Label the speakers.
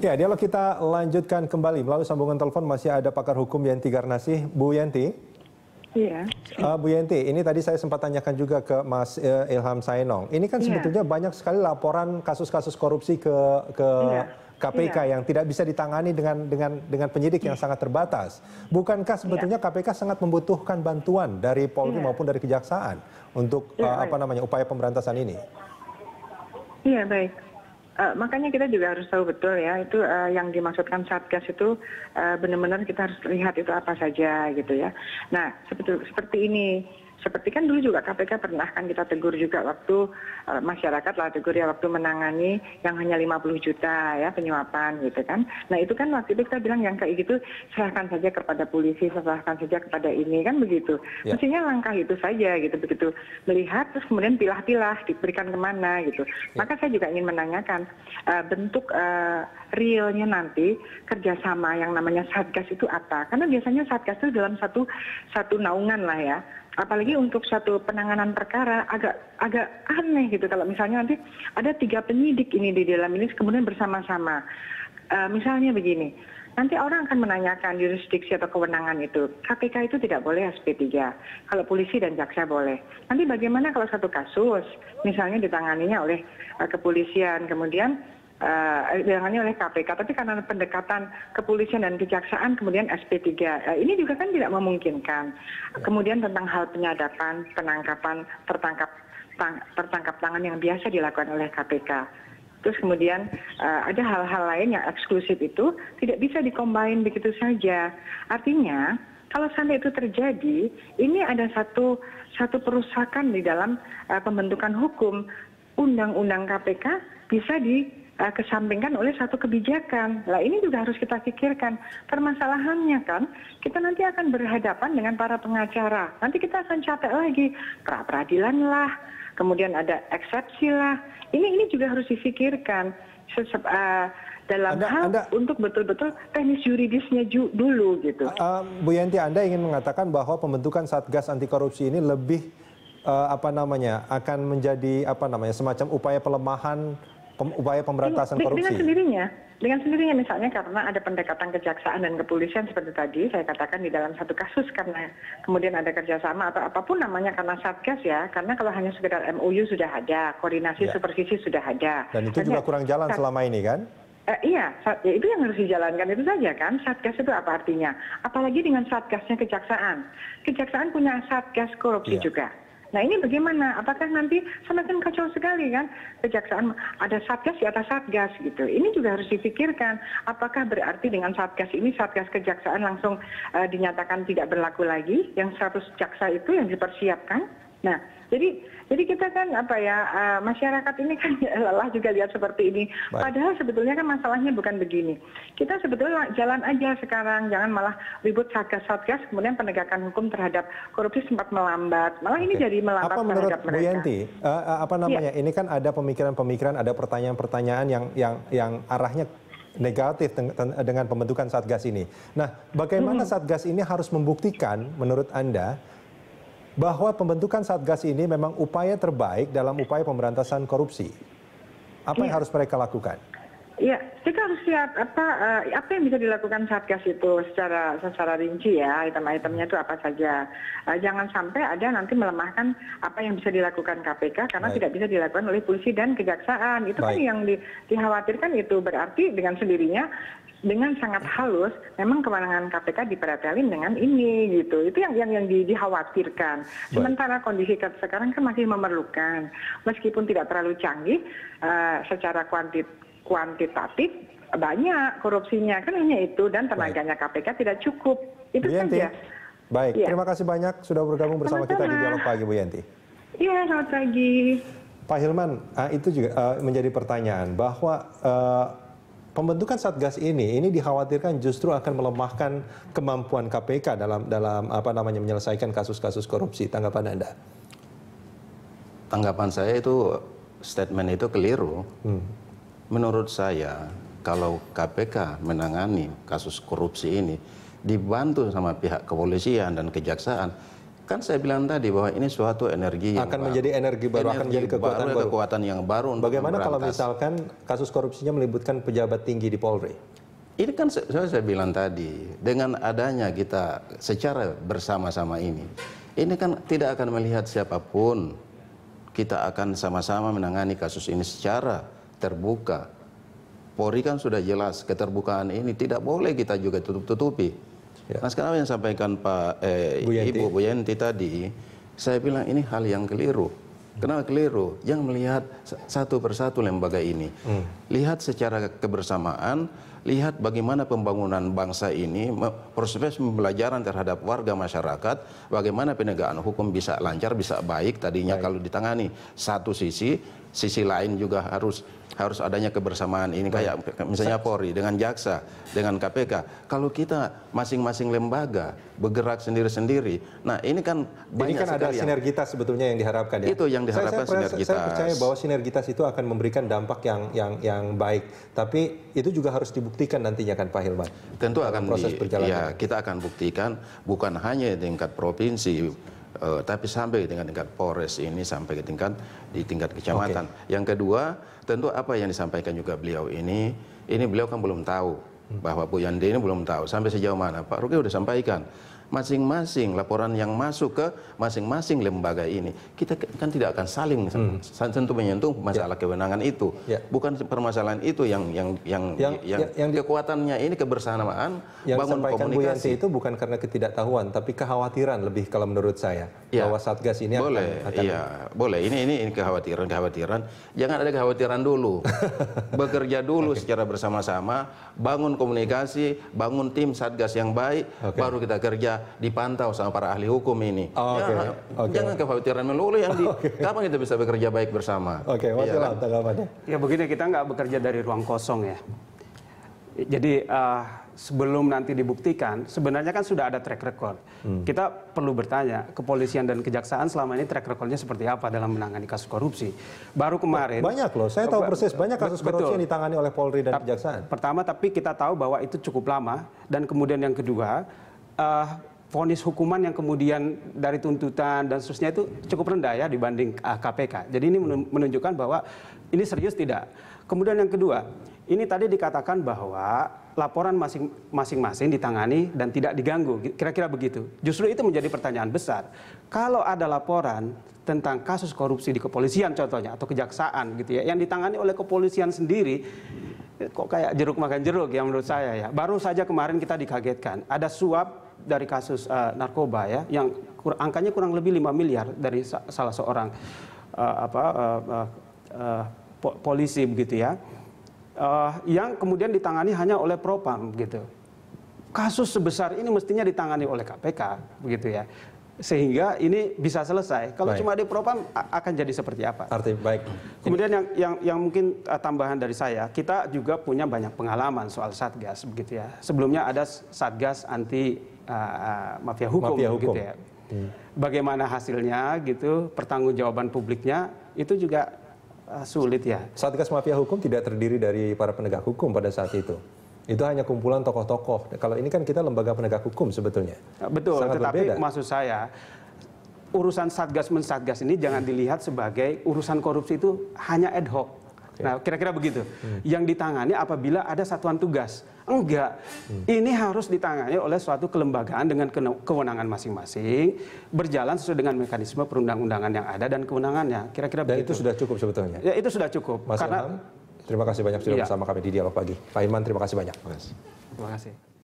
Speaker 1: Ya, dialog kita lanjutkan kembali. Melalui sambungan telepon masih ada pakar hukum Yenti Garnasih. Bu Yenti.
Speaker 2: Iya.
Speaker 1: Bu Yenti, ini tadi saya sempat tanyakan juga ke Mas Ilham Sainong. Ini kan sebetulnya banyak sekali laporan kasus-kasus korupsi ke KPK yang tidak bisa ditangani dengan penyidik yang sangat terbatas. Bukankah sebetulnya KPK sangat membutuhkan bantuan dari Polri maupun dari Kejaksaan untuk upaya pemberantasan ini?
Speaker 2: Iya, baik. Makanya kita juga harus tahu betul ya, itu yang dimaksudkan Satgas itu benar-benar kita harus lihat itu apa saja gitu ya. Nah, seperti ini. Seperti kan dulu juga KPK pernah kan kita tegur juga waktu masyarakat lah tegur ya waktu menangani yang hanya 50 juta ya penyuapan gitu kan. Nah itu kan waktu itu kita bilang yang kayak gitu serahkan saja kepada polisi, serahkan saja kepada ini kan begitu. Mestinya langkah itu saja gitu, begitu melihat terus kemudian pilah-pilah diberikan kemana gitu. Maka saya juga ingin menanyakan bentuk realnya nanti kerjasama yang namanya Satgas itu apa? Karena biasanya Satgas itu dalam satu naungan lah ya. Apalagi untuk satu penanganan perkara agak aneh gitu kalau misalnya nanti ada 3 penyidik ini di dalam ini kemudian bersama-sama. Misalnya begini, nanti orang akan menanyakan jurisdiksi atau kewenangan itu. KPK itu tidak boleh SP3, kalau polisi dan jaksa boleh. Nanti bagaimana kalau satu kasus misalnya ditanganinya oleh kepolisian, kemudian ditangani oleh KPK, tapi karena pendekatan kepolisian dan kejaksaan kemudian SP3. Ini juga kan tidak memungkinkan. Kemudian tentang hal penyadapan, penangkapan, tertangkap tangan yang biasa dilakukan oleh KPK. Terus kemudian ada hal-hal lain yang eksklusif itu tidak bisa dikombin begitu saja. Artinya kalau sampai itu terjadi, ini ada satu perusakan di dalam pembentukan hukum. Undang-undang KPK bisa kesampingkan oleh satu kebijakan. Nah ini juga harus kita pikirkan. Permasalahannya kan, kita nanti akan berhadapan dengan para pengacara. Nanti kita akan capek lagi, pra-peradilan lah, kemudian ada eksepsi lah. Ini juga harus difikirkan dalam hal untuk betul-betul teknis yuridisnya dulu gitu.
Speaker 1: Bu Yenti, Anda ingin mengatakan bahwa pembentukan Satgas anti korupsi ini lebih akan menjadi semacam upaya pelemahan upaya pemberantasan korupsi. Dengan sendirinya misalnya karena ada pendekatan kejaksaan dan kepolisian seperti tadi saya katakan di dalam satu kasus karena kemudian ada kerjasama atau apapun namanya karena Satgas ya, karena kalau hanya sekedar MOU sudah ada, koordinasi supervisi sudah ada. Dan itu juga kurang jalan selama ini kan?
Speaker 2: Iya, itu yang harus dijalankan itu saja kan. Satgas itu apa artinya? Apalagi dengan Satgasnya Kejaksaan. Kejaksaan punya Satgas korupsi juga. Nah ini bagaimana? Apakah nanti semakin kacau sekali kan? Kejaksaan ada Satgas di atas Satgas gitu. Ini juga harus dipikirkan. Apakah berarti dengan Satgas ini Satgas Kejaksaan langsung dinyatakan tidak berlaku lagi? Yang 100 jaksa itu yang dipersiapkan? Nah, jadi kita kan masyarakat ini kan lelah juga lihat seperti ini. Padahal sebetulnya kan masalahnya bukan begini. Kita sebetulnya jalan aja sekarang, jangan malah ribut Satgas kemudian penegakan hukum terhadap korupsi sempat melambat. Malah ini jadi melambat terhadap mereka.
Speaker 1: Bu Yenti, ini kan ada pemikiran-pemikiran, ada pertanyaan-pertanyaan yang arahnya negatif dengan pembentukan Satgas ini. Nah, bagaimana Satgas ini harus membuktikan menurut Anda bahwa pembentukan Satgas ini memang upaya terbaik dalam upaya pemberantasan korupsi? Apa yang harus mereka lakukan?
Speaker 2: Iya, kita harus lihat apa yang bisa dilakukan Satgas itu secara rinci ya, item-itemnya itu apa saja. Jangan sampai ada nanti melemahkan apa yang bisa dilakukan KPK karena tidak bisa dilakukan oleh polisi dan kejaksaan. Itu kan yang dikhawatirkan itu berarti dengan sendirinya dengan sangat halus memang kewenangan KPK dipretelin dengan ini gitu. Itu yang dikhawatirkan. Sementara kondisi sekarang kan masih memerlukan meskipun tidak terlalu canggih secara kuantitatif banyak korupsinya kan hanya itu dan tenaganya KPK tidak cukup. Itu saja.
Speaker 1: Baik, terima kasih banyak sudah bergabung bersama kita di Dialog Pagi Bu Yenti.
Speaker 2: Iya, selamat pagi.
Speaker 1: Pak Hilman, itu juga menjadi pertanyaan bahwa pembentukan Satgas ini dikhawatirkan justru akan melemahkan kemampuan KPK dalam menyelesaikan kasus-kasus korupsi. Tanggapan Anda?
Speaker 3: Tanggapan saya itu statement itu keliru. Menurut saya kalau KPK menangani kasus korupsi ini dibantu sama pihak kepolisian dan kejaksaan, Kan saya bilang tadi bahwa ini suatu energi yang
Speaker 1: akan menjadi energi baru, akan menjadi kekuatan baru.
Speaker 3: Kekuatan yang baru untuk
Speaker 1: bagaimana kalau misalkan kasus korupsinya melibatkan pejabat tinggi di Polri?
Speaker 3: Ini kan saya bilang tadi, dengan adanya kita secara bersama-sama ini kan tidak akan melihat siapapun. Kita akan sama-sama menangani kasus ini secara terbuka. Polri kan sudah jelas keterbukaan ini tidak boleh kita juga tutup-tutupi. Ya. Nah sekarang yang sampaikan Ibu Bu Yenti tadi, saya bilang ini hal yang keliru. Kenapa keliru? Yang melihat satu persatu lembaga ini. Lihat secara kebersamaan, lihat bagaimana pembangunan bangsa ini, proses pembelajaran terhadap warga masyarakat, bagaimana penegakan hukum bisa lancar, bisa baik tadinya kalau ditangani satu sisi lain juga harus adanya kebersamaan ini. Kayak misalnya Polri dengan jaksa, dengan KPK. Kalau kita masing-masing lembaga bergerak sendiri-sendiri, nah ini kan banyak
Speaker 1: kan ada sinergitas sebetulnya yang diharapkan ya.
Speaker 3: Itu yang diharapkan sinergitas.
Speaker 1: Saya percaya bahwa sinergitas itu akan memberikan dampak yang baik. Tapi itu juga harus dibuktikan nantinya kan Pak Hilman.
Speaker 3: Tentu akan
Speaker 1: proses
Speaker 3: ya, kita akan buktikan bukan hanya di tingkat provinsi, tapi sampai dengan tingkat Polres ini, sampai ke tingkat kecamatan. Yang kedua, tentu apa yang disampaikan juga beliau ini beliau kan belum tahu bahwa Bu Yandi ini belum tahu sampai sejauh mana. Pak Ruki sudah sampaikan masing-masing laporan yang masuk ke masing-masing lembaga ini, kita kan tidak akan saling sentuh menyentuh masalah kewenangan itu. Bukan permasalahan itu yang kekuatannya ini kebersamaan,
Speaker 1: yang
Speaker 3: bangun
Speaker 1: disampaikan Bu Yanti
Speaker 3: komunikasi.
Speaker 1: itu bukan karena ketidaktahuan, tapi kekhawatiran lebih kalau menurut saya bahwa Satgas ini
Speaker 3: boleh, boleh. Ini kekhawatiran. Jangan ada kekhawatiran dulu. Bekerja dulu secara bersama-sama, bangun komunikasi, bangun tim Satgas yang baik, baru kita kerja dipantau sama para ahli hukum ini. Jangan kekhawatiran melulu yang kapan kita bisa bekerja baik bersama.
Speaker 1: Mas Ilham, tanggapannya?
Speaker 4: Ya begini, kita nggak bekerja dari ruang kosong ya. Jadi sebelum nanti dibuktikan, sebenarnya kan sudah ada track record. Kita perlu bertanya, kepolisian dan kejaksaan selama ini track recordnya seperti apa dalam menangani kasus korupsi. Baru kemarin...
Speaker 1: Banyak loh, saya tahu persis banyak kasus korupsi yang ditangani oleh Polri dan kejaksaan.
Speaker 4: Pertama, tapi kita tahu bahwa itu cukup lama. Dan kemudian yang kedua, vonis hukuman yang kemudian dari tuntutan dan seterusnya itu cukup rendah ya dibanding KPK. Jadi ini menunjukkan bahwa ini serius tidak. Kemudian yang kedua, ini tadi dikatakan bahwa laporan masing-masing ditangani dan tidak diganggu, kira-kira begitu. Justru itu menjadi pertanyaan besar. Kalau ada laporan tentang kasus korupsi di kepolisian contohnya atau kejaksaan gitu ya, yang ditangani oleh kepolisian sendiri, kok kayak jeruk makan jeruk ya menurut saya ya. Baru saja kemarin kita dikagetkan, ada suap dari kasus narkoba ya, yang angkanya kurang lebih 5 miliar dari salah seorang polisi begitu ya. Yang kemudian ditangani hanya oleh Propam gitu. Kasus sebesar ini mestinya ditangani oleh KPK begitu ya. Sehingga ini bisa selesai. Kalau cuma di Propam akan jadi seperti apa?
Speaker 1: Baik.
Speaker 4: Kemudian yang mungkin tambahan dari saya, kita juga punya banyak pengalaman soal Satgas begitu ya. Sebelumnya ada Satgas anti mafia hukum gitu ya. Bagaimana hasilnya gitu, pertanggungjawaban publiknya itu juga sulit ya.
Speaker 1: Satgas mafia hukum tidak terdiri dari para penegak hukum pada saat itu. Itu hanya kumpulan tokoh-tokoh. Kalau ini kan kita lembaga penegak hukum sebetulnya.
Speaker 4: Betul,
Speaker 1: sangat
Speaker 4: tetapi
Speaker 1: berbeda.
Speaker 4: Maksud saya urusan Satgas ini jangan dilihat sebagai urusan korupsi itu hanya ad hoc. Nah, kira-kira begitu. Yang ditangani apabila ada satuan tugas. Enggak. Ini harus ditangani oleh suatu kelembagaan dengan kewenangan masing-masing, berjalan sesuai dengan mekanisme perundang-undangan yang ada dan kewenangannya. Kira-kira begitu.
Speaker 1: Dan itu sudah cukup sebetulnya.
Speaker 4: Ya, itu sudah cukup.
Speaker 1: Mas Ilham, terima kasih banyak sudah bersama kami di Dialog Pagi. Pak Hilman, terima kasih banyak.
Speaker 4: Terima kasih.